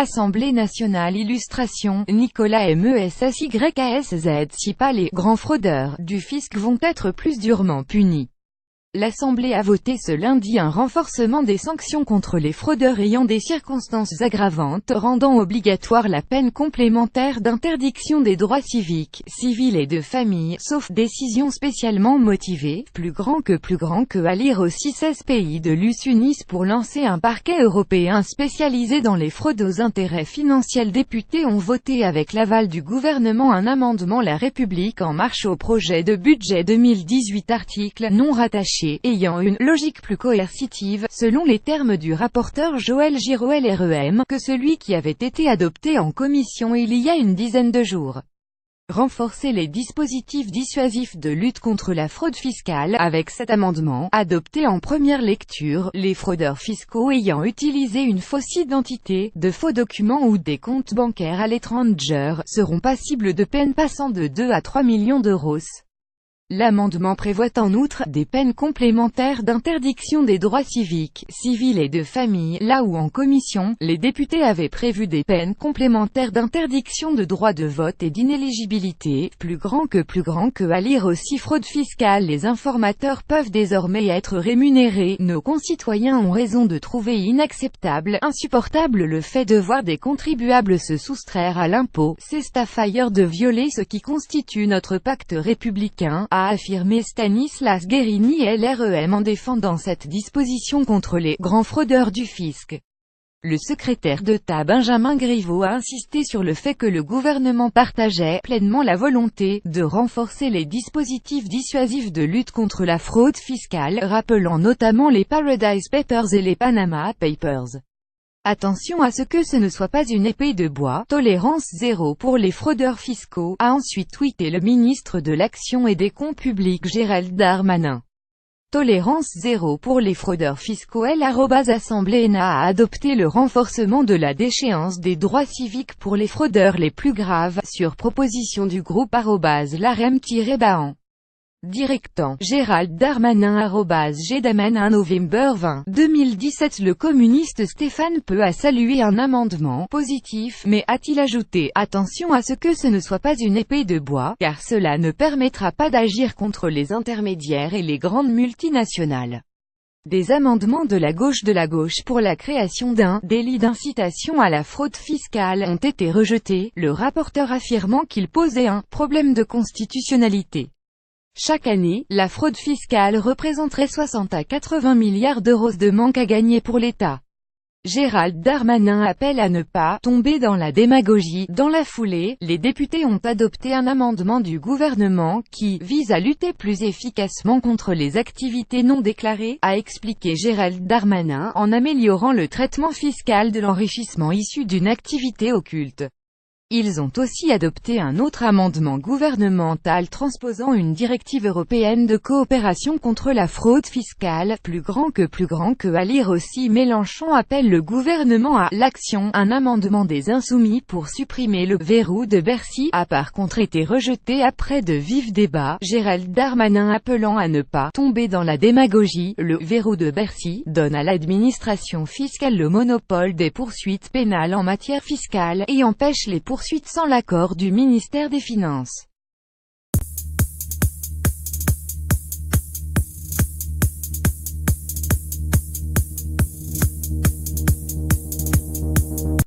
Assemblée nationale. Illustration, Nicolas MESSYASZ. Si pas les « grands fraudeurs » du fisc vont être plus durement punis. L'Assemblée a voté ce lundi un renforcement des sanctions contre les fraudeurs ayant des circonstances aggravantes rendant obligatoire la peine complémentaire d'interdiction des droits civiques, civils et de famille, sauf décision spécialement motivée, plus grand que à lire aussi 16 pays de l'US pour lancer un parquet européen spécialisé dans les fraudes aux intérêts financiers. Les députés ont voté avec l'aval du gouvernement un amendement La République en marche au projet de budget 2018 article non rattaché ayant une « logique plus coercitive » selon les termes du rapporteur Joël Giraud LREM, que celui qui avait été adopté en commission il y a une dizaine de jours. Renforcer les dispositifs dissuasifs de lutte contre la fraude fiscale. Avec cet amendement, adopté en première lecture, les fraudeurs fiscaux ayant utilisé une fausse identité, de faux documents ou des comptes bancaires à l'étranger seront passibles de peines passant de 2 à 3 millions d'euros. L'amendement prévoit en outre des peines complémentaires d'interdiction des droits civiques, civils et de famille, là où en commission, les députés avaient prévu des peines complémentaires d'interdiction de droit de vote et d'inéligibilité, plus grand que à lire aussi fraude fiscale. Les informateurs peuvent désormais être rémunérés. Nos concitoyens ont raison de trouver inacceptable, insupportable le fait de voir des contribuables se soustraire à l'impôt. C'est faillir de violer ce qui constitue notre pacte républicain, a affirmé Stanislas Guerini LREM en défendant cette disposition contre les « grands fraudeurs du fisc ». Le secrétaire d'État Benjamin Griveaux a insisté sur le fait que le gouvernement partageait pleinement la volonté de renforcer les dispositifs dissuasifs de lutte contre la fraude fiscale, rappelant notamment les Paradise Papers et les Panama Papers. Attention à ce que ce ne soit pas une épée de bois, tolérance zéro pour les fraudeurs fiscaux, a ensuite tweeté le ministre de l'Action et des Comptes Publics Gérald Darmanin. Tolérance zéro pour les fraudeurs fiscaux. L'Assemblée a adopté le renforcement de la déchéance des droits civiques pour les fraudeurs les plus graves, sur proposition du groupe @larem-ban. Directant, Gérald Darmanin @Gdamanin. Novembre 20, 2017. Le communiste Stéphane Peu a salué un amendement positif, mais a-t-il ajouté, attention à ce que ce ne soit pas une épée de bois, car cela ne permettra pas d'agir contre les intermédiaires et les grandes multinationales. Des amendements de la gauche pour la création d'un « délit d'incitation à la fraude fiscale » ont été rejetés, le rapporteur affirmant qu'il posait un « problème de constitutionnalité ». Chaque année, la fraude fiscale représenterait 60 à 80 milliards d'euros de manque à gagner pour l'État. Gérald Darmanin appelle à ne pas « tomber dans la démagogie ». Dans la foulée, les députés ont adopté un amendement du gouvernement qui « vise à lutter plus efficacement contre les activités non déclarées », a expliqué Gérald Darmanin, en améliorant le traitement fiscal de l'enrichissement issu d'une activité occulte. Ils ont aussi adopté un autre amendement gouvernemental transposant une directive européenne de coopération contre la fraude fiscale, plus grand que à lire aussi. Mélenchon appelle le gouvernement à l'action. Un amendement des Insoumis pour supprimer le verrou de Bercy a par contre été rejeté après de vifs débats. Gérald Darmanin appelant à ne pas tomber dans la démagogie. Le verrou de Bercy donne à l'administration fiscale le monopole des poursuites pénales en matière fiscale et empêche les poursuites sans l'accord du ministère des Finances.